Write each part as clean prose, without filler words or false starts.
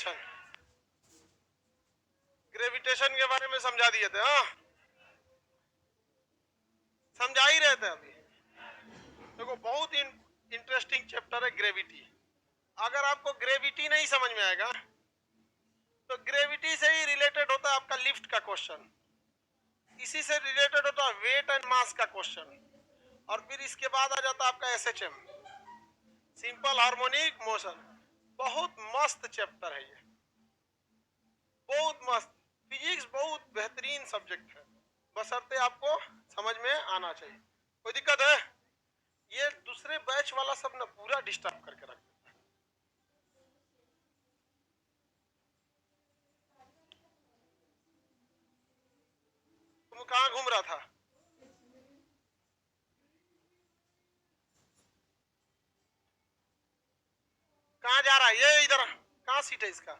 Gravitation, gravitation के बारे में समझा दिए थे। हाँ, समझा ही रहे थे अभी। देखो बहुत इंटरेस्टिंग चैप्टर है ग्रेविटी। अगर आपको ग्रेविटी नहीं समझ में आएगा तो ग्रेविटी से ही रिलेटेड होता है आपका लिफ्ट का क्वेश्चन, इसी से रिलेटेड होता है वेट एंड मास का क्वेश्चन, और फिर इसके बाद आ जाता है आपका एसएचएम, सिंपल हार्मोनिक मोशन। बहुत मस्त चैप्टर है ये, बहुत मस्त। फिजिक्स बहुत बेहतरीन सब्जेक्ट है, बशर्ते आपको समझ में आना चाहिए। कोई दिक्कत है? ये दूसरे बैच वाला सब ना पूरा डिस्टर्ब करके रख देता है। तुम कहाँ घूम रहा था? कहाँ जा रहा है ये? इधर कहाँ सीट है इसका?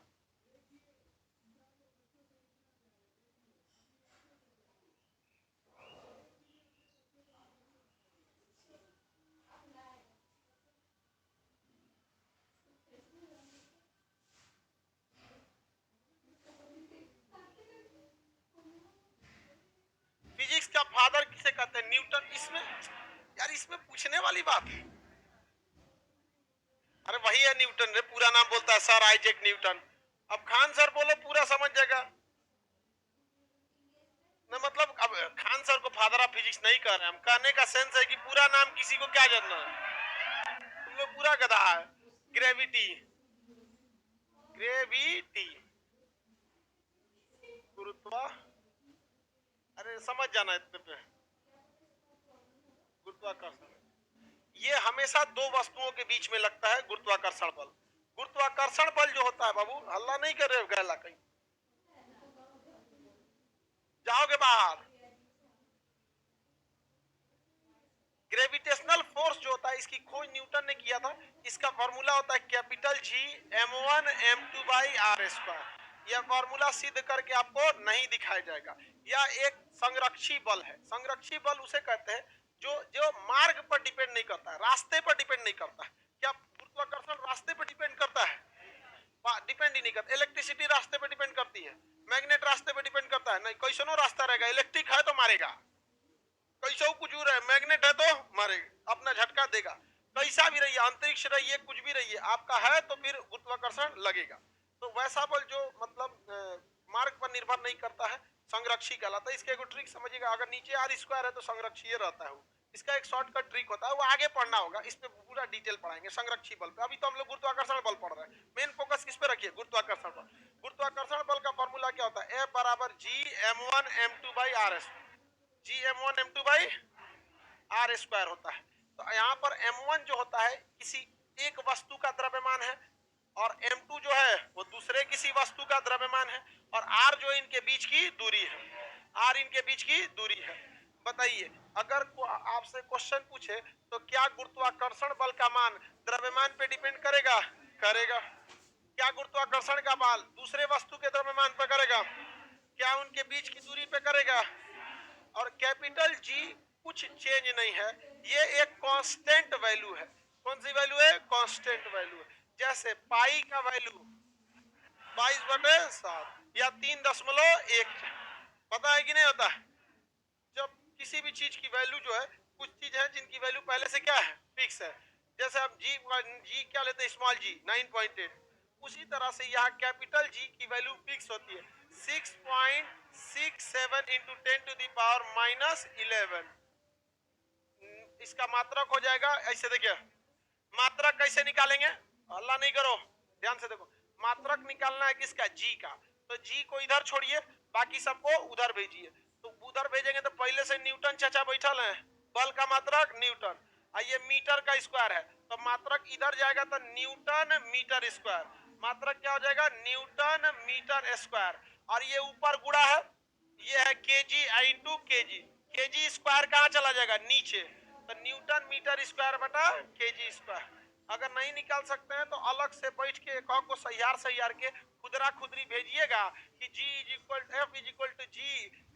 फिजिक्स का फादर किसे कहते हैं? न्यूटन। इसमें यार इसमें पूछने वाली बात है। अरे वही है न्यूटन रे, पूरा नाम बोलता है सर आइजैक न्यूटन। अब खान सर बोलो पूरा समझ जाएगा ना। मतलब अब खान सर को फादर ऑफ फिजिक्स नहीं कह रहे हम, कहने का सेंस है कि पूरा नाम किसी को क्या जानना है, तुम लोग पूरा गधा है। ग्रेविटी, ग्रेविटी, गुरुत्वा, अरे समझ जाना इतने पे। गुरुत्वाकर्षण, ये हमेशा दो वस्तुओं के बीच में लगता है गुरुत्वाकर्षण बल। गुरुत्वाकर्षण बल जो होता है, बाबू हल्ला नहीं कर रहे हो गैला, कहीं जाओगे बाहर। ग्रेविटेशनल फोर्स जो होता है इसकी खोज न्यूटन ने किया था। इसका फॉर्मूला होता है कैपिटल जी m1m2/r²। यह फॉर्मूला सिद्ध करके आपको नहीं दिखाया जाएगा। यह एक संरक्षी बल है। संरक्षी बल उसे कहते हैं जो जो मार्ग पर डिपेंड नहीं करता है, रास्ते पर डिपेंड नहीं करता है। क्या गुरुत्वाकर्षण रास्ते पर डिपेंड करता है? डिपेंड ही नहीं करता। इलेक्ट्रिसिटी रास्ते पर डिपेंड करती है, मैग्नेट रास्ते पर डिपेंड करता है नहीं। कैसनो रास्ता रहेगा, इलेक्ट्रिक है तो मारेगा, कैसा कुछ हो रहा है, मैग्नेट है तो मारेगा, अपना झटका देगा। कैसा भी रहिए, अंतरिक्ष रहिए, कुछ भी रहिए, आपका है तो फिर गुरुत्वाकर्षण लगेगा। तो वैसा बल जो मतलब मार्ग पर निर्भर नहीं करता है, संरक्षी कहलाता है। इसके एगो ट्रिक समझिएगा, अगर नीचे आर स्क्वायर है तो संरक्षीय रहता है वो। इसका एक शॉर्टकट ट्रिक होता है, वो आगे पढ़ना होगा, इस पे पूरा डिटेल पढ़ाएंगे संरक्षी बल पे। अभी तो हम लोग गुरुत्वाकर्षण बल पढ़ रहे हैं, मेन फोकस किस पे रखिए? गुरुत्वाकर्षण बल। गुरुत्वाकर्षण बल का फॉर्मूला क्या होता है? F बराबर G m1m2/r²। G m1m2/r² होता है। तो यहाँ पर m1 जो होता है किसी एक वस्तु का द्रव्यमान है, और m2 जो है वो दूसरे किसी वस्तु का द्रव्यमान है, और r जो इनके बीच की दूरी है, r इनके बीच की दूरी है। बताइए, अगर आपसे क्वेश्चन पूछे तो क्या गुरुत्वाकर्षण बल का मान द्रव्यमान पे डिपेंड करेगा? करेगा। क्या गुरुत्वाकर्षण का बल दूसरे वस्तु के द्रव्यमान पर करेगा? क्या उनके बीच की दूरी पे करेगा? और कैपिटल जी कुछ चेंज नहीं है, ये एक कांस्टेंट वैल्यू है। कौन सी वैल्यू है? कांस्टेंट वैल्यू है। जैसे पाई का वैल्यू 22/7 या 3.1, पता है कि नहीं होता है? जब किसी भी चीज की वैल्यू जो है, कुछ चीज है जिनकी वैल्यू पहले से क्या है? फिक्स है। जैसे आप जी क्या लेते हैं? स्मॉल जी 9.8। उसी तरह से यहाँ कैपिटल जी की वैल्यू फिक्स होती है 6.67 इंटू 10⁻⁻11। इसका मात्रक हो जाएगा ऐसे, देखिए मात्रक कैसे निकालेंगे, हल्ला नहीं करो, ध्यान से देखो। मात्रक निकालना है किसका? जी का। तो जी को इधर छोड़िए, बाकी सबको उधर भेजिए। तो उधर भेजेंगे तो पहले से न्यूटन चाचा बैठल हैं, बल का मात्रक न्यूटन। ये मीटर का स्क्वायर है, तो मात्रक इधर जाएगा तो न्यूटन मीटर स्क्वायर। मात्रक क्या हो जाएगा? Newton metre square. और ये ऊपर गुणा है, ये है KG into KG. KG square कहाँ चला जाएगा? नीचे। तो न्यूटन मीटर स्क्वायर बटा केजी स्क्वायर। अगर नहीं निकाल सकते हैं तो अलग से बैठ के एक को सैयार के खुदरा खुदरी भेजिएगा कि G is equal F is equal to G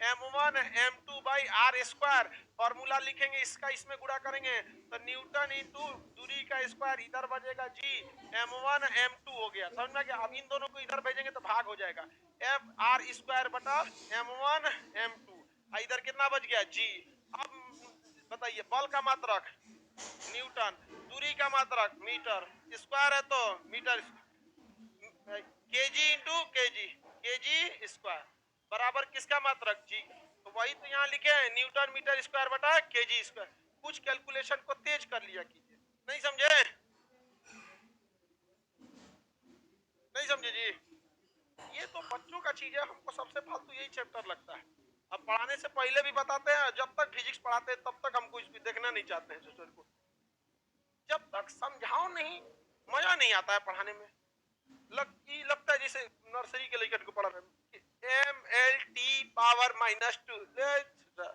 m1 m2 by R square. Formula लिखेंगे, इसका इसमें गुणा करेंगे तो न्यूटन इंटू दूरी का स्क्वायर, इधर बचेगा G m1 m2 हो गया। समझ में गया? अब इन दोनों को इधर भेजेंगे तो भाग हो जाएगा F आर स्क्वायर बटा m1 m2। इधर कितना बच गया G। अब बताइए बल का मात्रक न्यूटन, दूरी का मात्रक मीटर, स्क्वायर है तो metre, KG into KG, KG square बराबर किसका मात्रक जी। तो वही तो यहाँ लिखे हैं न्यूटन मीटर स्क्वायर बटा केजी स्क्वायर। कुछ कैलकुलेशन को तेज कर लिया कीजिए। नहीं समझे? नहीं समझे जी? ये तो बच्चों का चीज है, हमको सबसे फालतू यही चैप्टर लगता है। अब पढ़ाने से पहले भी बताते हैं, जब तक फिजिक्स पढ़ाते हैं तब तक हमको इसको देखना नहीं चाहते हैं सोचो को। जब तक समझाओ नहीं मजा नहीं आता है पढ़ाने में। लगता है जैसे नर्सरी के लड़के को पढ़ा रहे हैं MLT पावर -2।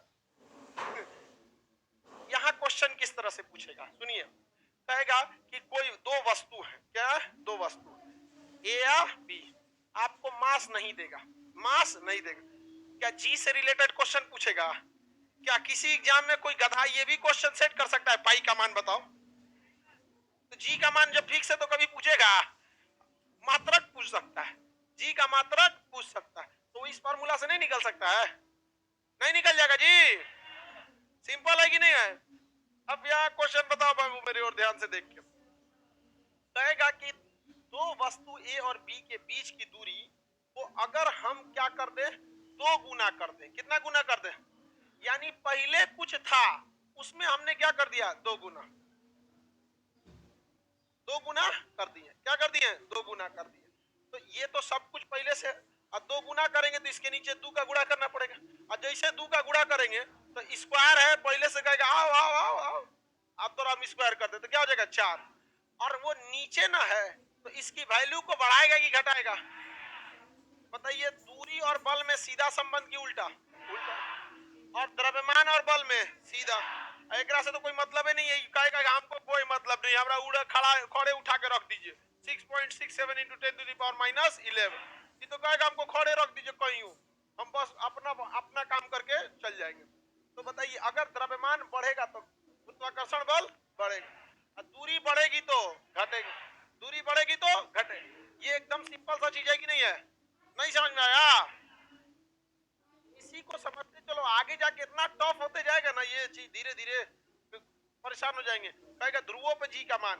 यहाँ क्वेश्चन किस तरह से पूछेगा सुनिए, कहेगा कि कोई दो वस्तु है, क्या दो वस्तु A या B, आपको मास नहीं देगा, मास नहीं देगा। क्या G से रिलेटेड क्वेश्चन पूछेगा? क्या किसी एग्जाम में कोई गधा ये भी क्वेश्चन सेट कर सकता है पाई का मान बताओ? तो G का मान जब फिक्स है तो कभी पूछेगा? मात्रक पूछ सकता है, G का मात्रक पूछ सकता है, तो इस फार्मूला से नहीं निकल सकता है? नहीं निकल जाएगा जी। सिंपल है कि नहीं है? अब यहाँ क्वेश्चन बताओ बाबू मेरे और ध्यान से देख के। कहेगा कि दो वस्तु A और B के बीच की दूरी को अगर हम क्या कर दे, दो गुना कर दे। कितना गुना कर दे? यानी पहले कुछ था उसमें हमने क्या कर दिया, दो गुना, दो गुना कर दिए। क्या कर दिए? दो गुना कर दिए। तो ये तो सब कुछ पहले से, अब दो गुना करेंगे तो इसके नीचे दो का गुणा करना पड़ेगा, और जैसे दो का गुणा करेंगे तो स्क्वायर है पहले से कहेगा आओ आओ आओ आओ, अब तो हम स्क्वायर कर दे तो क्या हो जाएगा 4। और वो नीचे ना है तो इसकी वैल्यू को बढ़ाएगा कि घटाएगा? बताइए, दूरी और बल में सीधा संबंध की उल्टा? उल्टा। और द्रव्यमान और बल में सीधा। एक से तो कोई मतलब ही नहीं है, कहेगा हमको कोई मतलब नहीं, हमरा उड़ा खड़ा खड़े उठा के रख दीजिए 6.67 × 10⁻11। ये तो कहेगा हमको खड़े रख दीजिए कहीं, हम बस अपना काम करके चल जाएंगे। तो बताइए, अगर द्रव्यमान बढ़ेगा तो गुरुत्वाकर्षण बल बढ़ेगा, दूरी बढ़ेगी तो घटेगी, दूरी बढ़ेगी तो घटेगी। ये एकदम सिंपल सा चीज है कि नहीं है? नहीं समझ में आया? इसी को समझते चलो, आगे जाके इतना टफ होते जाएगा ना ये चीज, धीरे धीरे परेशान हो जाएंगे। कहेगा ध्रुवों पे G का मान,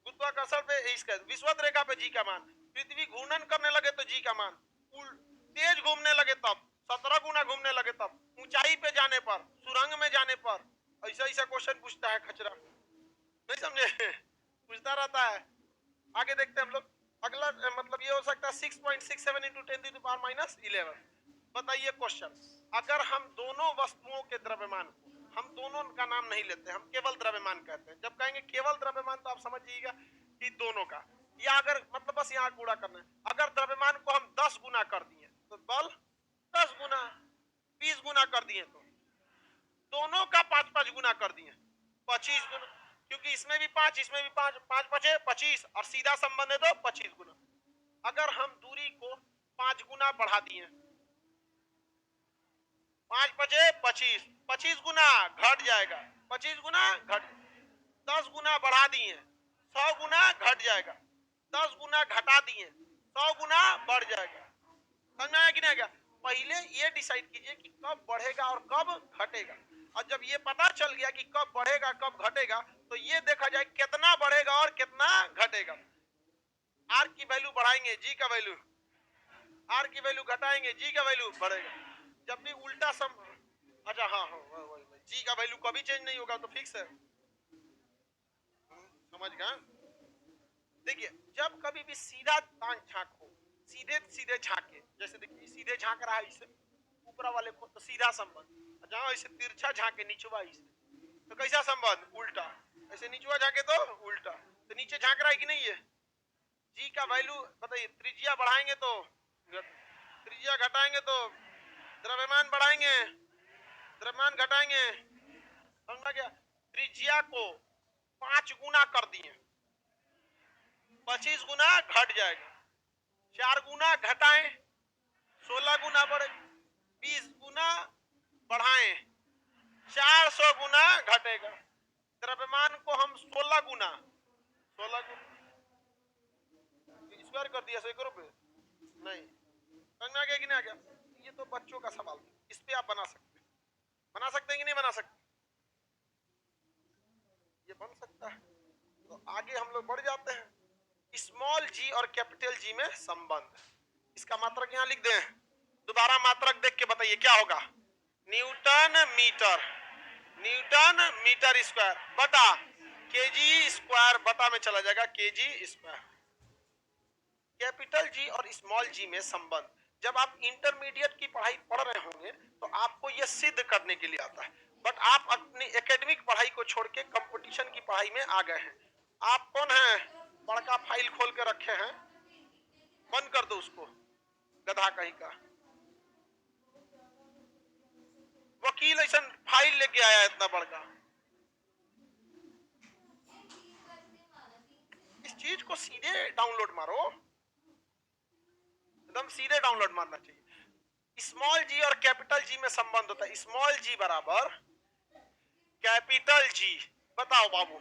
गुरुत्वाकर्षण पे इसका, विषुवत रेखा पे G का मान, पृथ्वी घूर्णन करने लगे तो G का मान, तेज घूमने लगे तब, 17 गुना घूमने लगे तब, ऊंचाई पे जाने पर, सुरंग में जाने पर, ऐसा ऐसा क्वेश्चन पूछता है खचरा। नहीं समझे? पूछता रहता है। आगे देखते हैं हम लोग। अगला मतलब ये हो सकता है 6.67 × 10⁻11। बताइए क्वेश्चन, अगर हम दोनों वस्तुओं के द्रव्यमान को, हम दोनों का नाम नहीं लेते, हम केवल द्रव्यमान कहते हैं। जब कहेंगे केवल द्रव्यमान तो आप समझ जाइएगा कि दोनों का, या अगर मतलब बस यहाँ गुणा करना है, अगर द्रव्यमान को हम 10 गुना कर दिए तो बल 10 गुना, 20 गुना कर दिए तो दोनों का 5-5 गुना कर दिए 25 गुना, क्योंकि इसमें भी 5 इसमें भी 5, 5 बचे 25, और सीधा संबंध है तो 25 गुना। अगर हम दूरी को 5 गुना बढ़ा दिए, 5 बचे 25, 25 गुना घट जाएगा, 25 गुना घट, 10 गुना बढ़ा दिए 100 गुना घट जाएगा, 10 गुना घटा दिए 100 गुना बढ़ जाएगा। समझ में आया कि नहीं? पहले ये डिसाइड कीजिए कि कब बढ़ेगा और कब घटेगा, और जब ये पता चल गया कि कब बढ़ेगा कब घटेगा तो ये देखा जाए कितना बढ़ेगा और कितना घटेगा। आर की वैल्यू बढ़ाएंगे G का वैल्यू, आर की वैल्यू घटाएंगे G का वैल्यू बढ़ेगा। जब भी उल्टा सम, अच्छा हाँ G का वैल्यू कभी चेंज नहीं होगा तो फिक्स है। समझ गए? देखिए, जब कभी भी सीधा टांग झांक हो, सीधे सीधे झांके, जैसे देखिए सीधे झांक रहा है इसे ऊपरा वाले को तो सीधा संबंध, जहां इसे तिरछा झांके नीचवा इसे तो कैसा संबंध? उल्टा। ऐसे नीचवा झांके तो उल्टा, तो नीचे झांक रहा है कि नहीं है? G का वैल्यू बताइए, त्रिज्या बढ़ाएंगे तो, त्रिज्या घटाएंगे तो द्रव्यमान बढ़ाएंगे, द्रव्यमान घटाएंगे। समझा गया? त्रिज्या को 5 गुना कर दिए 25 गुना घट जाएगा, 4 गुना घटाएं 16 गुना बढ़े, 20 गुना बढ़ाएं 400 गुना घटेगा। द्रव्यमान को हम 16 गुना स्क्वायर कर दिया 100 रुपए नहीं, समझ में आ गया कि नहीं आ गया? ये तो बच्चों का सवाल, इस पे आप बना सकते हैं कि नहीं बना सकते? ये बन सकता है। तो आगे हम लोग बढ़ जाते हैं। स्मॉल जी और कैपिटल जी में संबंध, इसका मात्रक यहां लिख दें। दोबारा मात्रक देख के बताइए क्या होगा। न्यूटन मीटर स्क्वायर बटा केजी स्क्वायर बटा में चला जाएगा केजी स्क्वायर। कैपिटल जी और स्मॉल जी में संबंध, जब आप इंटरमीडिएट की पढ़ाई पढ़ रहे होंगे तो आपको यह सिद्ध करने के लिए आता है, बट आप अपनी एकेडमिक पढ़ाई को छोड़ के कंपटीशन की पढ़ाई में आ गए हैं। आप कौन है, बड़का फाइल खोल के रखे हैं, बंद कर दो उसको, गधा कहीं का। वकील ऐसा फाइल लेके आया इतना बड़का, इस चीज को सीधे डाउनलोड मारो, एकदम सीधे डाउनलोड मारना चाहिए। स्मॉल जी और कैपिटल जी में संबंध होता है। स्मॉल जी बराबर कैपिटल जी। बताओ बाबू,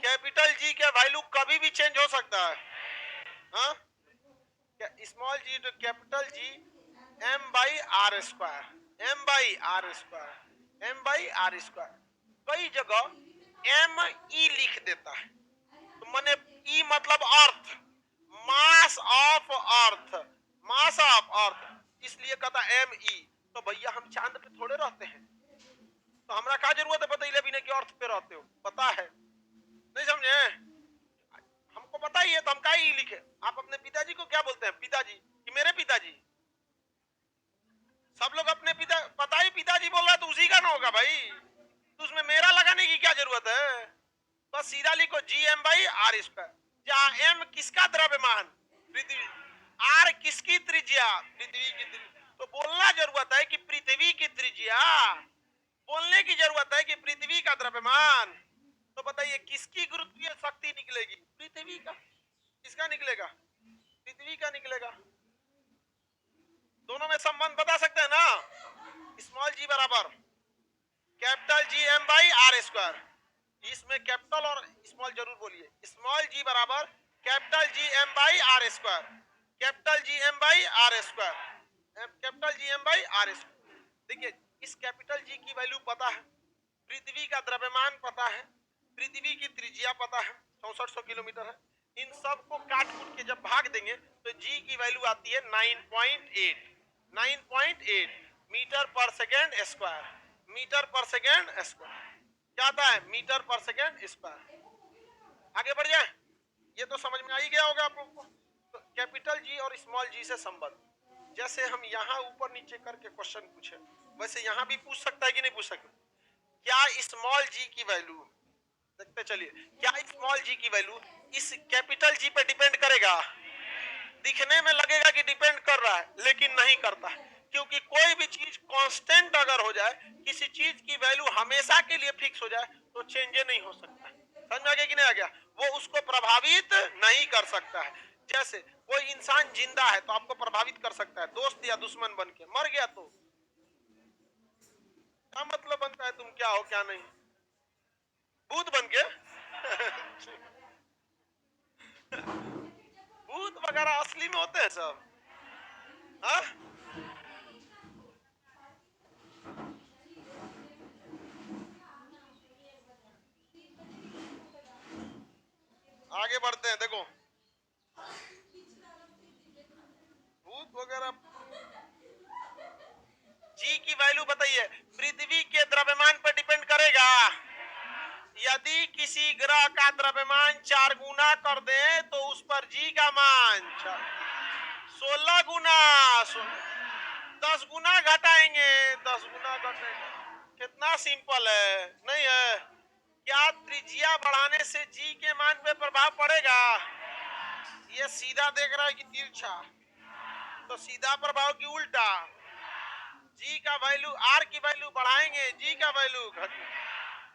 कैपिटल जी का वैल्यू कभी भी चेंज हो सकता है। हाँ, स्मॉल जी तो capital G m by R square, कई जगह m e लिख देता है, तो माने e मतलब अर्थ, मास ऑफ अर्थ, इसलिए कहता m e। तो भैया हम चांद पे थोड़े रहते हैं, तो हमरा क्या जरूरत है बतैले भी नहीं कि अर्थ पे रहते हो, पता है नहीं समझे? हमको पता ही है तो हम क्या ही लिखे। आप अपने पिताजी को क्या बोलते हैं, पिताजी कि मेरे पिताजी? सब लोग अपने पिता, पता ही पिताजी बोल रहा है तो उसी का ना होगा भाई, तो उसमें मेरा लगाने की क्या जरूरत है? बस सीधा लिखो G M by R square, जहां एम किसका द्रव्यमान, पृथ्वी, आर किसकी त्रिज्या, पृथ्वी की त्रिज्या। तो बोलना जरूरत है कि पृथ्वी की त्रिज्या, बोलने की जरूरत है कि पृथ्वी का द्रव्यमान। तो बताइए किसकी गुरुत्वीय शक्ति निकलेगी, पृथ्वी का। किसका निकलेगा, पृथ्वी का निकलेगा। दोनों में संबंध बता सकते हैं ना। स्मॉल जी बराबर capital G M by R square, इसमें कैपिटल और स्मॉल जरूर बोलिए। स्मॉल जी बराबर capital G M by R square, capital G M by R square, capital G M by R square. देखिए इस कैपिटल जी की value पता है, पृथ्वी का द्रव्यमान पता है, पृथ्वी की त्रिज्या पता है 6400 किलोमीटर है। इन सब को काट कूट के जब भाग देंगे तो जी की वैल्यू आती है 9.8 मीटर पर सेकेंड स्क्वायर, मीटर पर सेकेंड स्क्वायर क्या आता है, मीटर पर सेकेंड स्क्वायर। आगे बढ़ जाए, ये तो समझ में आ ही गया होगा आप लोगों को। तो कैपिटल जी और स्मॉल जी से संबंध, जैसे हम यहाँ ऊपर नीचे करके क्वेश्चन पूछे वैसे यहाँ भी पूछ सकता है कि नहीं पूछ सकता। क्या स्मॉल जी की वैल्यू, देखते चलिए, क्या स्मॉल जी की वैल्यू इस कैपिटल जी पे डिपेंड करेगा? दिखने में लगेगा कि डिपेंड कर रहा है, लेकिन नहीं करता है, क्योंकि कोई भी चीज कांस्टेंट अगर हो जाए, किसी चीज की वैल्यू हमेशा के लिए फिक्स हो जाए तो चेंज नहीं हो सकता। समझ में आ गया कि नहीं आ गया? वो उसको प्रभावित नहीं कर सकता है। जैसे कोई इंसान जिंदा है तो आपको प्रभावित कर सकता है, दोस्त या दुश्मन बन के। मर गया तो क्या मतलब बनता है तुम क्या हो क्या नहीं, भूत बन के भूत वगैरह असली में होते हैं सब। हाँ, आगे बढ़ते हैं। देखो भूत वगैरह, जी की वैल्यू बताइए, पृथ्वी के द्रव्यमान पर डिपेंड करेगा। यदि किसी ग्रह का द्रव्यमान 4 गुना कर दे तो उस पर जी का मान 16 गुना, 10 गुना घटाएंगे, 10 गुना घटाएंगे। कितना सिंपल है, नहीं है? क्या त्रिज्या बढ़ाने से जी के मान पे प्रभाव पड़ेगा? ये सीधा देख रहा है कि तिरछा, तो सीधा प्रभाव की उल्टा। जी का वैल्यू, आर की वैल्यू बढ़ाएंगे, जी का वैल्यू घट,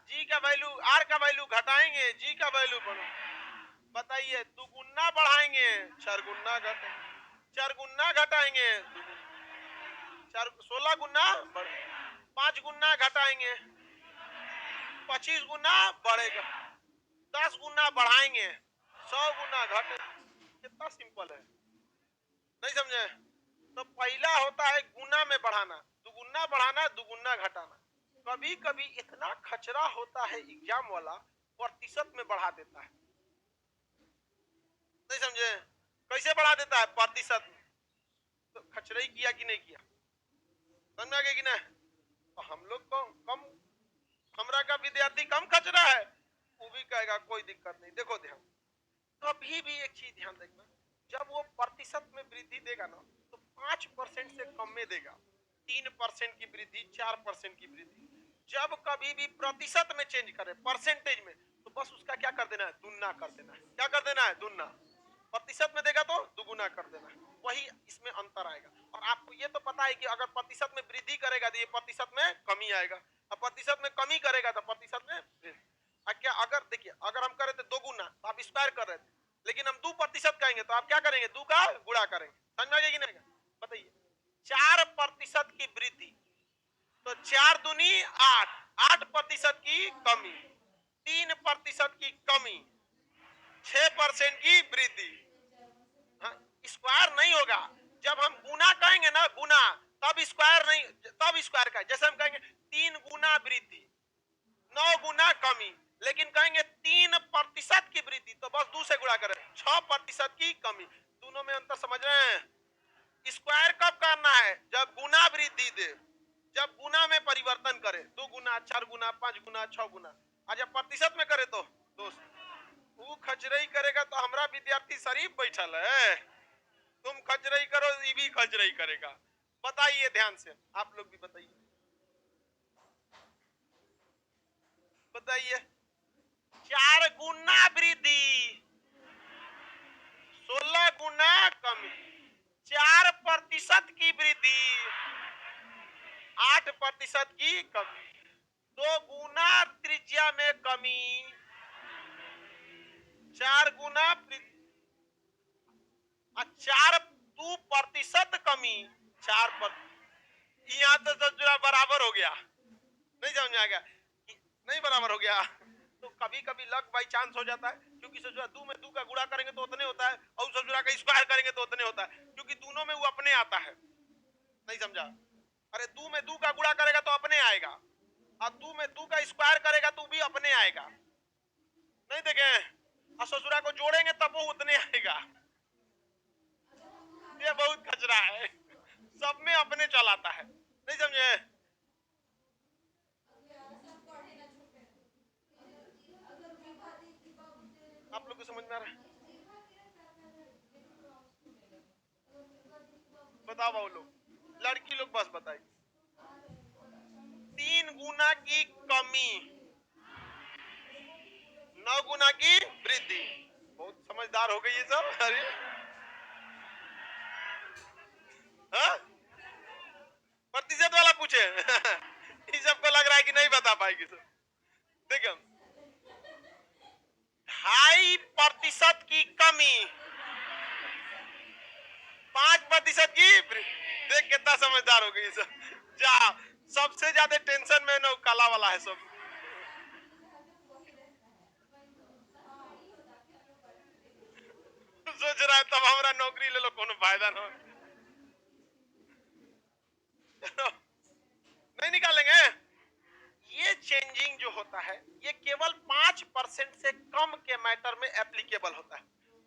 जी का वैल्यू, आर का वैल्यू घटाएंगे, जी का वैल्यू बढ़। बताइए, दुगुना बढ़ाएंगे चरगुना घटाएंगे, चरगुना घटाएंगे चार 16 गुना, 5 गुना घटाएंगे 25 गुना बढ़ेगा, 10 गुना बढ़ाएंगे 100 गुना घटे। कितना सिंपल है, नहीं समझे? तो पहला होता है गुना में बढ़ाना, दुगुना बढ़ाना, दुगुना घटाना। कभी कभी इतना खचरा होता है एग्जाम वाला, प्रतिशत में बढ़ा देता है, नहीं समझे? कैसे बढ़ा देता है? प्रतिशत में। तो खचराई किया कि नहीं किया, समझ में आ गया कि नहीं? तो हम लोग को कम, हमरा का विद्यार्थी कम खचरा है, वो भी कहेगा कोई दिक्कत नहीं। देखो ध्यान, कभी भी एक चीज ध्यान रखना, जब वो प्रतिशत में वृद्धि देगा ना, तो 5% से कम में देगा, 3% की वृद्धि, 4% की वृद्धि। जब कभी भी प्रतिशत में चेंज करे, परसेंटेज में, तो बस उसका क्या कर देना है? दुगना कर देना है। क्या कर देना है? दुगना। प्रतिशत में देगा तो दुगुना कर देना है, वही इसमें अंतर आएगा। और आपको ये तो पता है कि अगर प्रतिशत में वृद्धि करेगा तो ये प्रतिशत में कमी आएगा, और प्रतिशत में कमी करेगा तो प्रतिशत में वृद्धि। क्या अगर देखिए, अगर हम करे थे 2 गुना तो आप स्क्वायर कर रहे थे, लेकिन हम 2% कहेंगे तो आप क्या करेंगे? 2 का गुणा करेंगे। समझ में आ गया कि नहीं? बताइए, 4% की वृद्धि तो 4 दूनी 8, 8% की कमी, 3% की कमी, 6% की वृद्धि। हाँ, स्क्वायर नहीं होगा। जब हम गुना कहेंगे ना, गुना, तब स्क्वायर नहीं, तब स्क्वायर का, जैसे हम कहेंगे 3 गुना वृद्धि, 9 गुना कमी, लेकिन कहेंगे 3% की वृद्धि तो बस 2 से गुणा करें, 6% की कमी। दोनों में अंतर समझ रहे हैं? स्क्वायर कब करना है? जब गुना वृद्धि दे, जब गुना में परिवर्तन करे, 2 गुना, 4 गुना, 5 गुना, 6 गुना। और जब प्रतिशत में करे तो दोस्त, वो खचरई करेगा तो हमारा विद्यार्थी शरीफ बैठल है, तुम खचरई करो, ये भी खचरई करेगा। बताइए ध्यान से, आप लोग भी बताइए, बताइए। 4 गुना वृद्धि, 16 गुना कमी, 4% की वृद्धि, 8% की कमी, 2 गुना त्रिज्या में कमी, 4 गुना 2% कमी, 4%। यहाँ तो ससुरा बराबर हो गया, नहीं समझ आ गया? नहीं बराबर हो गया तो कभी कभी लक बाई चांस हो जाता है, क्योंकि ससुरा 2 में 2 का गुणा करेंगे तो उतने होता है, और ससुरा का स्क्वायर करेंगे तो उतने होता है, क्योंकि दोनों में वो अपने आता है। नहीं समझा? अरे 2 में 2 का गुणा करेगा तो अपने आएगा, और 2 में 2 का स्क्वायर करेगा तो भी अपने आएगा। नहीं देखे? और ससुरा को जोड़ेंगे तब वो उतने आएगा। ये बहुत खचरा है, सब में अपने चलाता है। नहीं समझे? आप लोग को समझ में आ रहा है? बताओ भाव लोग, लड़की लोग बस बताइए। 3 गुना की कमी, 9 गुना की वृद्धि। बहुत समझदार हो गई ये सब। अरे हाँ, प्रतिशत वाला पूछे ये सबको लग रहा है कि नहीं बता पाएगी सब। देखो, 2.5% की कमी, 5% की वृद्धि। देख कितना समझदार हो गई सब। जा, सबसे ज्यादा टेंशन में ना काला वाला है सब। सोच रहा है तब हमारा नौकरी ले लो, कोनो फायदा ना। नहीं निकालेंगे। ये चेंजिंग जो होता है, ये केवल 5% से कम के मैटर में एप्लीकेबल होता है।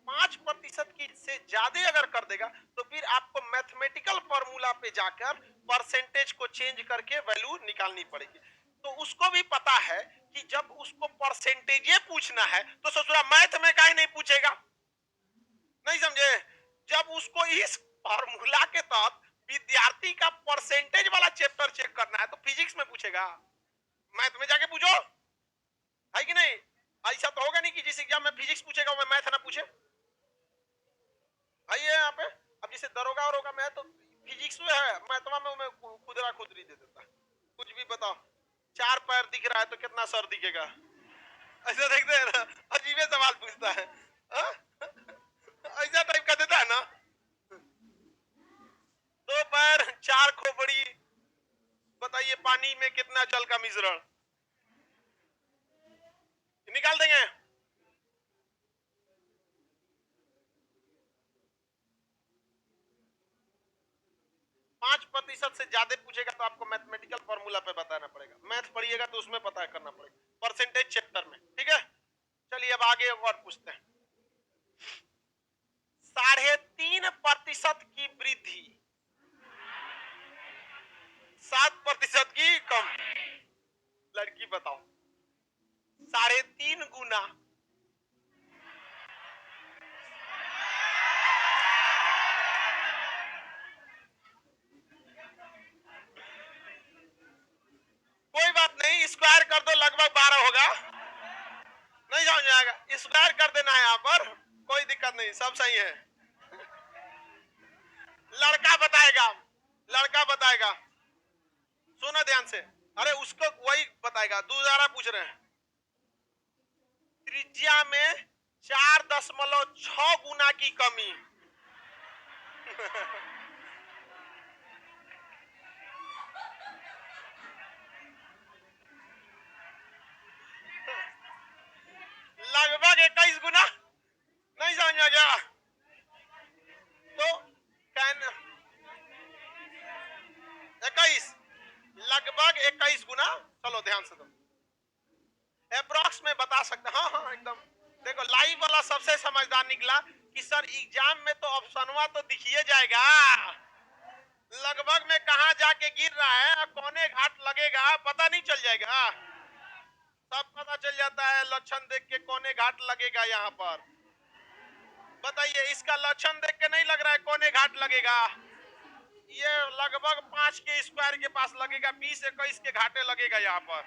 5% की से ज्यादा अगर कर देगा तो फिर आपको मैथमेटिकल फॉर्मूला पे जाकर परसेंटेज को चेंज करके वैल्यू निकालनी पड़ेगी। तो उसको भी पता है कि जब उसको परसेंटेज पूछना है तो ससुरा मैथ में काहे नहीं पूछेगा? नहीं समझे? जब उसको इस फॉर्मूला के तहत विद्यार्थी का परसेंटेज वाला चैप्टर चेक करना है तो फिजिक्स में पूछेगा, मैथ में जाके पूछो, है कि नहीं? ऐसा तो होगा नहीं कि जिस एग्जाम में फिजिक्स पूछेगा वो मैथ ना पूछे। है यहाँ पे, अब जैसे दरोगा और में है तो फिजिक्स में है, मैथवा में खुदरा खुदरी दे देता है। कुछ भी बताओ, 4 पैर दिख रहा है तो कितना सर दिखेगा? ऐसा देखते हैं ना, अजीब सवाल पूछता है। हाँ? ऐसा टाइप का देता है ना। दो पैर चार खोपड़ी, बताइए पानी में कितना जल का मिश्रण निकाल देंगे। 5% से ज्यादा पूछेगा तो आपको मैथमेटिकल फॉर्मूला पे बताना पड़ेगा, मैथ पढ़िएगा तो उसमें पता करना पड़ेगा, परसेंटेज चैप्टर में, ठीक है। चलिए अब आगे और पूछते हैं। 3.5% की वृद्धि 7% की कम, लड़की बताओ 3.5 गुना। कोई बात नहीं, स्क्वायर कर दो, लगभग 12 होगा, नहीं समझ में आएगा, स्क्वायर कर देना है यहाँ पर, कोई दिक्कत नहीं, सब सही है। लड़का बताएगा, लड़का बताएगा, सुनो ध्यान से, अरे उसको वही बताएगा, 2000 पूछ रहे हैं। त्रिज्या में 4.6 गुना की कमी। लगभग 21 गुना, नहीं समझ में आ गया तो कैन 21, लगभग 21 गुना। चलो ध्यान से, तो अप्रॉक्स में बता सकते, हाँ हाँ एकदम। देखो लाइव वाला सबसे समझदार निकला कि सर एग्जाम में तो ऑप्शनवा तो दिखिए जाएगा, लगभग में कहा जाके गिर रहा है, कोने घाट लगेगा पता नहीं चल जाएगा, सब पता चल जाता है लक्षण देख के, कोने घाट लगेगा यहाँ पर। बताइए इसका लक्षण देख के नहीं लग रहा है कोने घाट लगेगा, ये लगभग 5 के स्क्वायर के पास लगेगा, 20-21 के घाटे लगेगा यहाँ पर।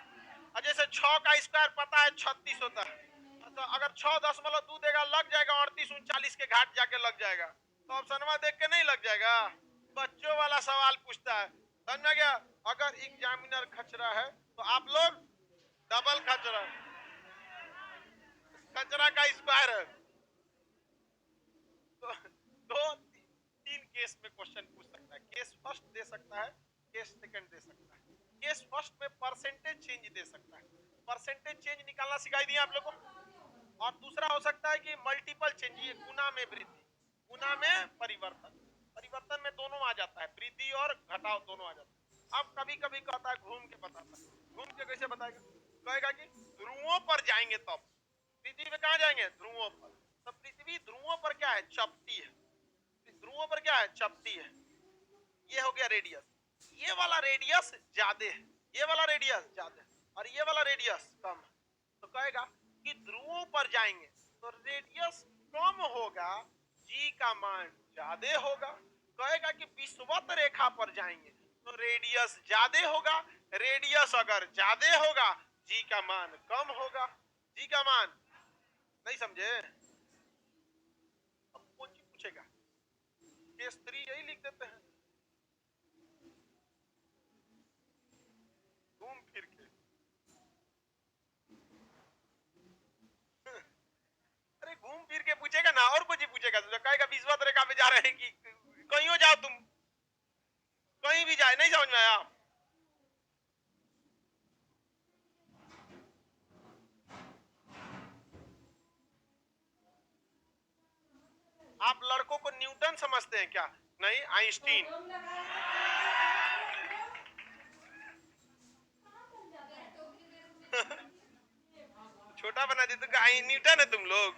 और जैसे 6 का स्क्वायर पता है 36 होता है, तो अगर 6.2 देगा लग जाएगा 38-39 के घाट जाके लग जाएगा, तो ऑप्शनवा देख के नहीं लग जाएगा। बच्चों वाला सवाल पूछता है, समझ में गया। अगर एग्जामिनर खचरा है तो आप लोग डबल खचरा, खचरा का स्क्वायर है, तो 2-3 केस में क्वेश्चन पूछ सकता है। केस फर्स्ट दे सकता है, केस सेकंड दे सकता है। केस फर्स्ट में परसेंटेज चेंज दे सकता है, परसेंटेज चेंज निकालना सिखाई दिया आप लोगों को। और दूसरा हो सकता है कि मल्टीपल चेंज, ये गुना में वृद्धि, गुना में परिवर्तन, परिवर्तन में दोनों आ जाता है, वृद्धि और घटाव दोनों आ जाता है। अब कभी कभी कहता है घूम के बताता है, घूम के कैसे बताएगा, कहेगा कि ध्रुवों पर जाएंगे, तब पृथ्वी पे कहां जाएंगे, ध्रुवों पर। तो पृथ्वी ध्रुवों पर क्या है, चपटी है, ध्रुवों पर क्या है, चपटी है। ये हो गया रेडियस, ये वाला रेडियस ज्यादा है, ये वाला रेडियस ज्यादा है, और ये वाला रेडियस कम है। तो कहेगा कि ध्रुवों पर जाएंगे तो रेडियस कम होगा, जी का मान ज्यादा होगा। कहेगा कि विषुवत रेखा पर जाएंगे तो रेडियस ज्यादा होगा, रेडियस अगर ज्यादा होगा जी का मान कम होगा, जी का मान, नहीं समझे। अब कौन चीज पूछेगा, केस 3 यही लिख देते हैं, घूम फिर के। अरे घूम फिर के पूछेगा ना, और कुछ ही पूछेगा, तो कहेगा विषुवत रेखा पे जा रहे हैं कि कहीं हो जाओ तुम, कहीं भी जाए, नहीं समझ में आया। आप लड़कों को न्यूटन समझते हैं क्या, नहीं आइंस्टीन। छोटा बना देते न्यूटन है तुम लोग।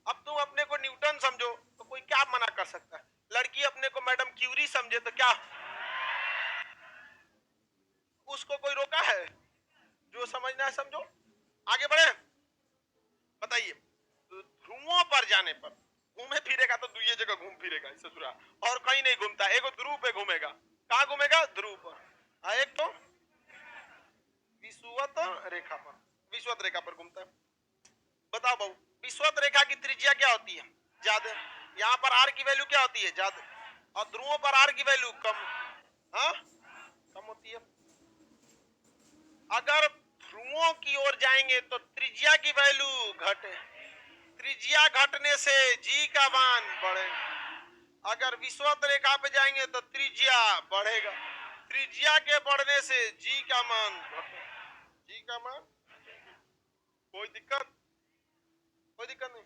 अब तुम अपने को न्यूटन समझो तो कोई क्या मना कर सकता है, लड़की अपने को मैडम क्यूरी समझे तो क्या, उसको कोई रोका है, जो समझना है समझो, आगे बढ़े। बताइए, ध्रुवों पर जाने पर घूमे फिरेगा तो दुई जगह घूम फिरेगा ससुरा, और कहीं नहीं घूमता, एक ध्रुव पे घूमेगा, कहाँ घूमेगा, ध्रुव पर, एक तो विषुवत रेखा पर, विषुवत रेखा पर घूमता है। बताओ बहु, विषुवत रेखा की त्रिज्या क्या होती है, ज्यादा, यहाँ पर आर की वैल्यू क्या होती है, ज्यादा, और ध्रुवों पर आर की वैल्यू कम, हाँ कम होती है। अगर ध्रुवों की ओर जाएंगे तो त्रिज्या की वैल्यू घटे, त्रिज्या घटने से जी का मान बढ़ेगा। अगर विषुवत रेखा पे जाएंगे तो त्रिज्या बढ़ेगा, त्रिज्या के बढ़ने से जी का मान घटेगा, जी का मान कोई दिक्कत नहीं।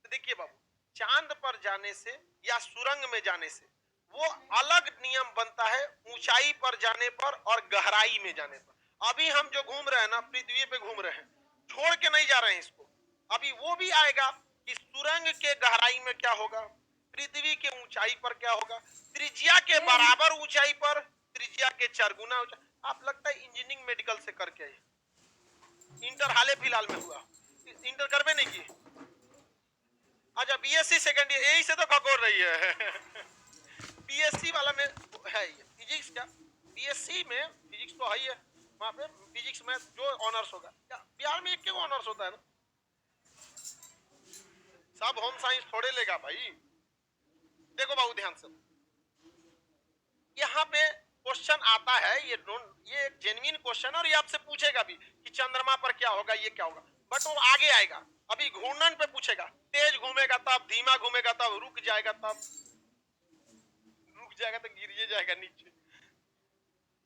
देखिए बाबू, चांद पर जाने से या सुरंग में जाने से वो अलग नियम बनता है ऊंचाई पर जाने पर और गहराई में जाने पर। अभी हम जो घूम रहे हैं ना, पृथ्वी पे घूम रहे हैं, छोड़ के नहीं जा रहे हैं इसको। अभी वो भी आएगा कि सुरंग के गहराई में क्या होगा, पृथ्वी के ऊंचाई पर क्या होगा, त्रिज्या के बराबर ऊंचाई पर, त्रिज्या के 4 गुना ऊंचाई। आप लगता है इंजीनियरिंग मेडिकल से करके आए, इंटर हाल फिलहाल में हुआ, इंटर करवे नहीं की। अच्छा, बीएससी सेकंड ईयर, यही से तो खकोर रही है। बीएससी वाला में है ये फिजिक्स, क्या बीएससी में फिजिक्स तो है ही है, वहां पे फिजिक्स में जो ऑनर्स होगा, बिहार में एक के ऑनर्स होता है ना, सब होम साइंस थोड़े लेगा भाई। देखो बाबू ध्यान से, यहाँ पे क्वेश्चन आता है, ये एक जेन्युइन क्वेश्चन, और ये आपसे पूछेगा भी कि चंद्रमा पर क्या होगा, ये क्या होगा, बट वो आगे आएगा। अभी घूर्णन पे पूछेगा, तेज घूमेगा तब, धीमा घूमेगा तब, रुक जाएगा तब, रुक जाएगा तो गिर जाएगा नीचे।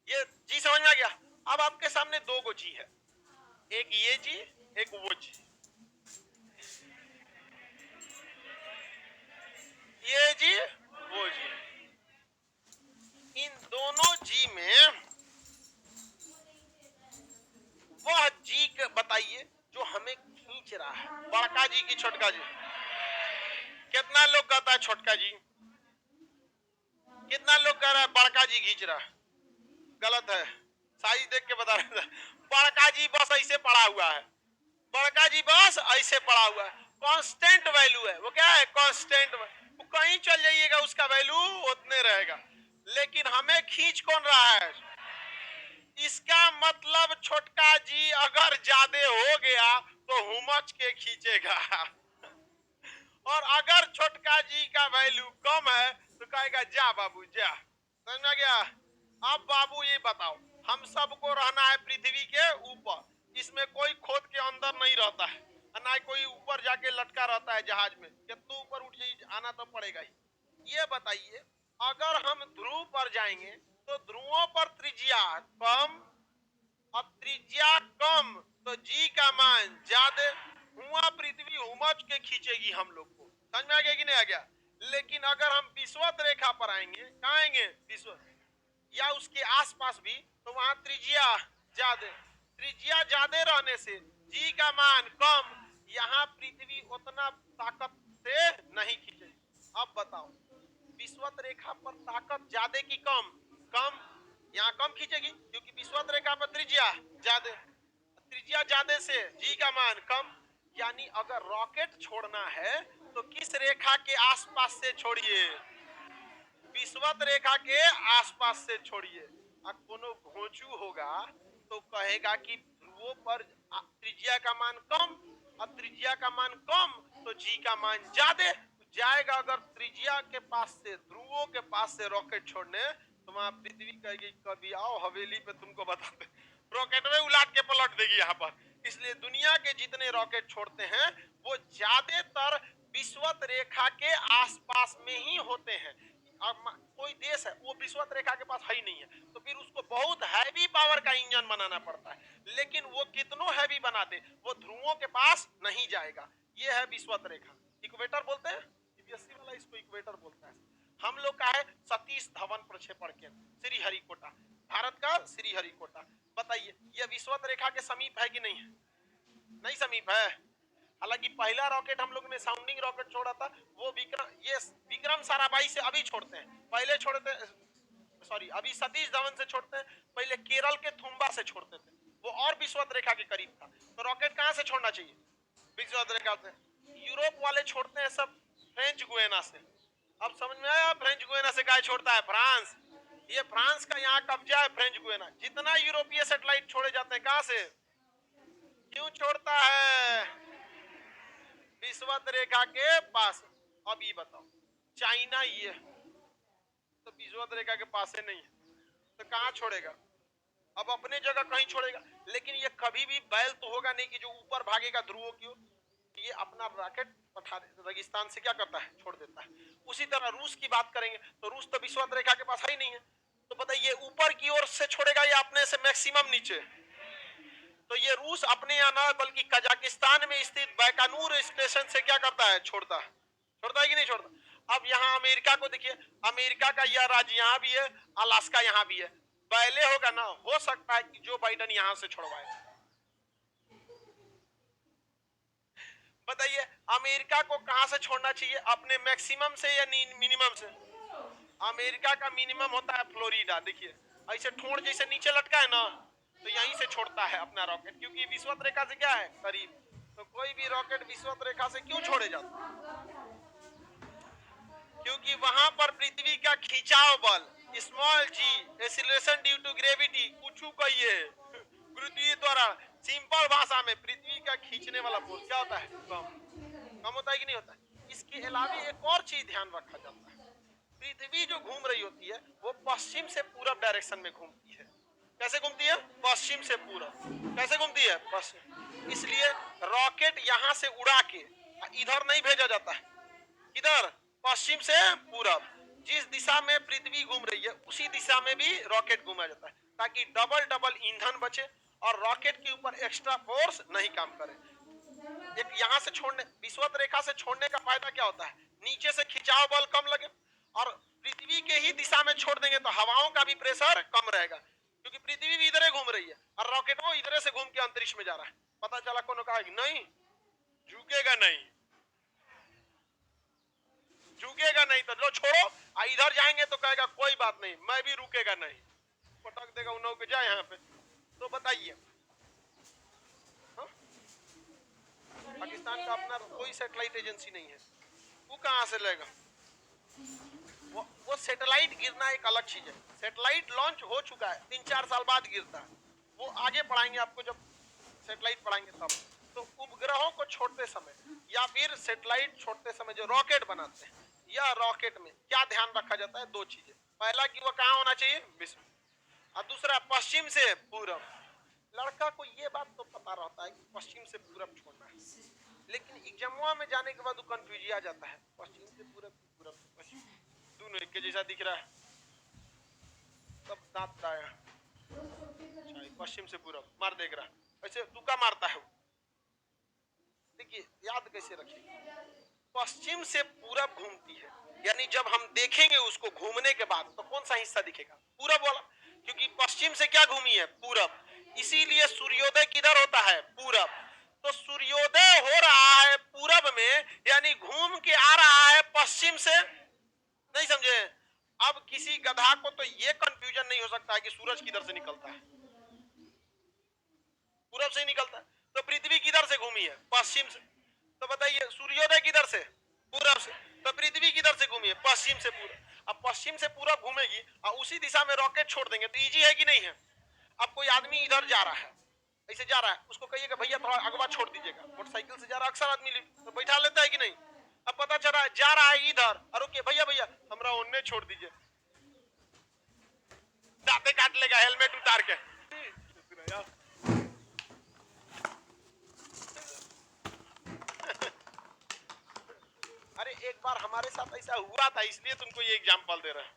ये जी समझ में आ गया। अब आपके सामने 2 गो जी है, एक ये जी, एक वो जी। ये जी, वो जी, इन दोनों जी में वह जी बताइए जो हमें खींच रहा है, बड़का जी की छोटका जी। कितना लोग कहता है छोटका जी, कितना लोग कह रहा है बड़का जी खींच रहा है? गलत है, साइज देख के बता रहे हैं। बड़का जी बस ऐसे पड़ा हुआ है, बड़का जी बस ऐसे पड़ा हुआ है, कांस्टेंट वैल्यू है वो। क्या है? कांस्टेंट। वो कहीं चल जाइएगा उसका वैल्यू उतने रहेगा, लेकिन हमें खींच कौन रहा है? इसका मतलब छोटका जी अगर ज्यादा हो गया तो हुमच के खींचेगा, और अगर छोटका जी का वैल्यू कम है तो कहेगा जा बाबू जा। समझ में गया? अब बाबू ये बताओ, हम सबको रहना है पृथ्वी के ऊपर, इसमें कोई खोद के अंदर नहीं रहता है, ना कोई ऊपर जाके लटका रहता है जहाज में, कितना ऊपर उठ जाइए आना तो पड़ेगा ही। ये बताइए, अगर हम ध्रुव पर जाएंगे तो ध्रुवों पर त्रिज्या कम, अब त्रिज्या कम तो जी का मान ज्यादा, हुआ पृथ्वी हुमच के खींचेगी हम लोग को। समझ में आ गया कि नहीं आ गया? लेकिन अगर हम विषुवत रेखा पर आएंगे, कहाँ आएंगे? विषुवत या उसके आसपास भी, तो वहां त्रिज्या ज्यादा, त्रिज्या ज्यादा रहने से जी का मान कम, यहाँ पृथ्वी उतना ताकत से नहीं खींचेगी। अब बताओ, विषुवत रेखा पर ताकत ज्यादा की कम? कम, यहाँ कम खींचेगी क्योंकि विषुवत रेखा पर त्रिज्या ज्यादा, त्रिज्या ज्यादा से जी का मान कम। यानी अगर रॉकेट छोड़ना है तो किस रेखा के आसपास से छोड़िए? विषुवत रेखा के आसपास से छोड़िए। अब कोनो घोंचू होगा तो कहेगा कि ध्रुवों पर त्रिज्या का मान कम, अब त्रिज्या का मान कम तो जी का मान ज्यादा जाएगा। अगर त्रिज्या के पास से, ध्रुवों के पास से रॉकेट छोड़ने, तो वहां पृथ्वी कहेगी कभी आओ हवेली पे तुमको बताते, रॉकेट में उलाट के पलट देगी यहाँ पर। इसलिए दुनिया के जितने रॉकेट छोड़ते हैं वो ज्यादातर विषुवत रेखा के आसपास में ही होते हैं। कोई देश है वो विषुवत रेखा के पास है ही नहीं है, तो फिर उसको बहुत हैवी पावर का इंजन बनाना पड़ता है, लेकिन वो कितनों हैवी बना दे वो ध्रुवों के पास नहीं जाएगा। ये है विषुवत रेखा, इक्वेटर बोलते हैं, सीबीएसई वाला इसको इक्वेटर बोलता है। हम लोग का है सतीश धवन प्रक्षेपण केंद्र श्रीहरिकोटा, भारत का श्रीहरिकोटा। बताइए ये विषुवत रेखा के समीप है कि नहीं है? नहीं समीप है। हालांकि पहला रॉकेट हम लोग ने साउंडिंग रॉकेट छोड़ा था वो विक्रम साराभाई से अभी छोड़ते हैं, पहले छोड़ते, सॉरी अभी सतीश धवन से छोड़ते हैं, पहले केरल के थुम्बा से छोड़ते थे, वो और विषुवत रेखा के करीब था। तो रॉकेट कहां से छोड़ना चाहिए? विषुवत रेखा से। यूरोप वाले छोड़ते हैं सब फ्रेंच गुएना से। अब समझ में आया फ्रेंच गुएना से क्या छोड़ता है? फ्रांस। ये फ्रांस का यहाँ कब्जा है फ्रेंच गुएना। जितना यूरोपीय सैटेलाइट छोड़े जाते हैं कहां से, क्यों छोड़ता है? विषुवत रेखा के पास। अब ये बताओ, चाइना ये तो विषुवत रेखा के पास से नहीं है तो कहां छोड़ेगा? अब अपने जगह कहीं छोड़ेगा, लेकिन ये कभी भी बैल तो होगा नहीं कि जो ऊपर भागेगा ध्रुवों की ओर। ये अपना रॉकेट पठार रेगिस्तान से क्या करता है, छोड़ देता है। उसी तरह रूस की बात करेंगे तो रूस तो विषुवत रेखा के पास है ही नहीं है, तो बताइए ऊपर की ओर से छोड़ेगा या अपने से मैक्सिमम नीचे। तो ये रूस अपने यहाँ ना बल्कि कजाकिस्तान में स्थित बैकानूर स्टेशन से क्या करता है, छोड़ता है। छोड़ता है कि नहीं छोड़ता। अब यहाँ अमेरिका को देखिए, अमेरिका का यह राज्य यहाँ भी है, अलास्का यहाँ भी है। पहले होगा ना, हो सकता है कि जो बाइडन यहाँ से छोड़वाए। बताइए अमेरिका को कहां से छोड़ना चाहिए, अपने मैक्सिमम से या मिनिमम से। अमेरिका का मिनिमम होता है फ्लोरिडा। देखिए ऐसे ठोड़ जैसे नीचे लटका है ना, तो यहीं से छोड़ता है अपना रॉकेट, क्योंकि विषुवत रेखा से क्या है, करीब। तो कोई भी रॉकेट विषुवत रेखा से क्यों छोड़े जाते, क्योंकि वहां पर पृथ्वी का खिंचाव बल small G, acceleration due to gravity, कुछ कहिए गुरुत्वीय त्वरण, सिंपल भाषा में पृथ्वी का खींचने वाला फोर्स क्या होता है, कम होता है कि नहीं होता है। इसके अलावा एक और चीज ध्यान रखा जाता है, पृथ्वी जो घूम रही होती है वो पश्चिम से पूरब डायरेक्शन में घूमती है। कैसे घूमती है, पश्चिम से पूरब। कैसे घूमती है, पश्चिम। इसलिए रॉकेट यहां से उड़ा के इधर नहीं भेजा जाता है, किधर, पश्चिम से पूरब। जिस दिशा में पृथ्वी घूम रही है उसी दिशा में भी रॉकेट घुमाया जाता है, ताकि डबल डबल ईंधन बचे और रॉकेट के ऊपर एक्स्ट्रा फोर्स नहीं काम करे। एक यहाँ से छोड़ने, विषुवत रेखा से छोड़ने का फायदा क्या होता है, नीचे से खिंचाव बल कम लगे, और पृथ्वी के ही दिशा में छोड़ देंगे तो हवाओं का भी प्रेशर कम रहेगा, क्योंकि पृथ्वी भी इधर घूम रही है और रॉकेट वो इधर से घूम के अंतरिक्ष में जा रहा है। पता चला कोनो कहा नहीं, झुकेगा नहीं, झुकेगा नहीं, तो लो छोड़ो, इधर जाएंगे तो कहेगा कोई बात नहीं, मैं भी रुकेगा नहीं, पटक देगा उन्हों के जाए यहाँ पे। तो बताइए पाकिस्तान का अपना कोई सैटेलाइट एजेंसी नहीं है, वो कहां से लेगा। वो सैटेलाइट गिरना एक अलग चीज है, सैटेलाइट लॉन्च हो चुका है, 3-4 साल बाद गिरता है, वो आगे पढ़ाएंगे आपको जब सैटेलाइट पढ़ाएंगे तब। तो उपग्रहों को छोड़ते समय या फिर सैटेलाइट छोड़ते समय जो रॉकेट बनाते हैं, या रॉकेट में क्या ध्यान रखा जाता है, दो चीजें। पहला कि वो कहां होना चाहिए, विश्व, और दूसरा पश्चिम से पूरब। लड़का को ये बात तो पता रहता है कि पश्चिम से पूरब छोड़ना है, लेकिन एग्जामुआ में जाने के बाद वो कंफ्यूज आ जाता है, पश्चिम से पूरब, पूरब से पश्चिम, दोनों एक के जैसा दिख रहा है, सब दांत आया, पश्चिम से पूरब मार देख रहा है, ऐसे तुक्का मारता है। देखिए याद कैसे रखिए, पश्चिम से पूरब घूमती है, यानी जब हम देखेंगे उसको घूमने के बाद तो कौन सा हिस्सा दिखेगा, पूरब वाला, क्योंकि पश्चिम से क्या घूमी है, पूरब। इसीलिए सूर्योदय किधर होता है, पूरब। तो सूर्योदय हो रहा है पूरब में, यानी घूम के आ रहा है पश्चिम से। नहीं समझे। अब किसी गधा को तो ये कंफ्यूजन नहीं हो सकता है कि सूरज किधर से निकलता है, पूरब से ही निकलता है। तो पृथ्वी किधर से घूमी है, पश्चिम से। तो बताइए सूर्योदय किधर से, पूरब से। तो पृथ्वी किधर से घूमी है, पश्चिम से पूरब। अब पश्चिम से पूरब घूमेगी और उसी दिशा में रॉकेट छोड़ देंगे तो इजी है कि नहीं है। अब कोई आदमी इधर जा रहा है, ऐसे जा रहा है, उसको कहिएगा भैया थोड़ा अगवा छोड़ दीजिएगा, मोटरसाइकिल से जा रहा है अक्सर आदमी तो बैठा लेता है कि नहीं। अब पता चला जा रहा है इधर, और ओके भैया भैया हमरा उन्ने छोड़ दीजिए, दांते काट लेगा हेलमेट उतार के। अरे एक बार हमारे साथ ऐसा हुआ था, इसलिए तुमको ये एग्जांपल दे रहे हैं।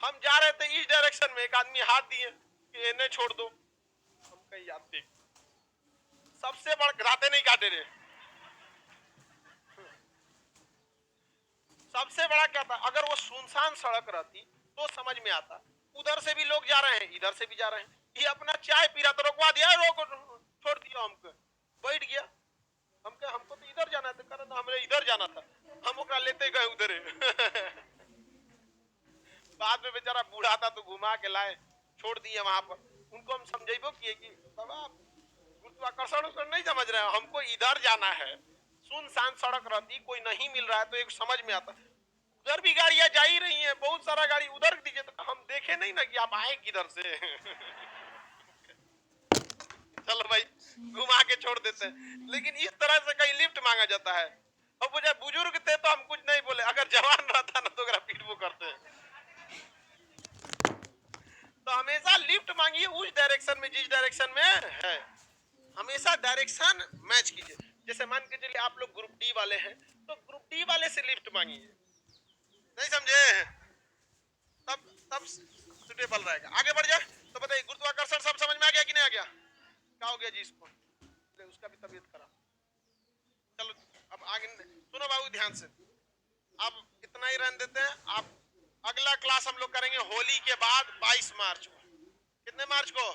हम जा रहे थे इस डायरेक्शन में, एक आदमी हाथ दिए कि इन्हें छोड़ दो, हम कहीं याद देख, सबसे बड़ा दांते नहीं काटे रे। सबसे बड़ा क्या था, अगर वो सुनसान सड़क रहती तो समझ में आता, उधर से भी लोग जा रहे हैं इधर से भी जा रहे हैं, ये अपना चाय पी रहा तो रोकवा दिया, रोक छोड़ दिया, हमको बैठ गया, हमको तो इधर जाना था, कारण हमें इधर जाना था, हम ओकरा लेते गए उधर। बाद में बेचारा बूढ़ा था तो घुमा के लाए, छोड़ दिए वहां पर। उनको हम समझेबो किए कि बाबा गुरुत्वाकर्षण नहीं समझ रहे हैं, हमको इधर जाना है। सुनसान सड़क रहती, कोई नहीं मिल रहा है तो एक समझ में आता, उधर भी गाड़ियां जा ही रही हैं, बहुत सारा गाड़ी उधर दीजिए, तो हम देखे नहीं ना कि आप आए किधर से। चलो भाई घुमा के छोड़ देते हैं। लेकिन इस तरह से कहीं लिफ्ट मांगा जाता है, और मुझे बुजुर्ग थे तो हम कुछ नहीं बोले, अगर जवान रहता ना तो पीट वो करते हैं। तो हमेशा लिफ्ट मांगिए उस डायरेक्शन में जिस डायरेक्शन में है, हमेशा डायरेक्शन मैच कीजिए। जैसे मान के चलिए आप लोग ग्रुप डी वाले हैं तो ग्रुप डी वाले से लिफ्ट मांगिए, नहीं समझे? तब तब सुटेबल रहेगा। आगे बढ़ जाए तो बताइए, गुरुत्वाकर्षण सब समझ में आ गया कि नहीं आ गया? क्या हो गया जी इसको? उसका भी तबीयत खराब। चलो अब आगे सुनो बाबू ध्यान से, अब इतना ही रहने देते हैं। आप अगला क्लास हम लोग करेंगे होली के बाद 22 मार्च को। कितने मार्च को?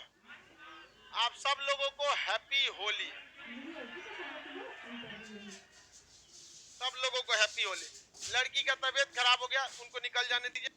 आप सब लोगों को हैप्पी होली, सब लोगों को हैप्पी होली। लड़की का तबीयत खराब हो गया, उनको निकल जाने दीजिए।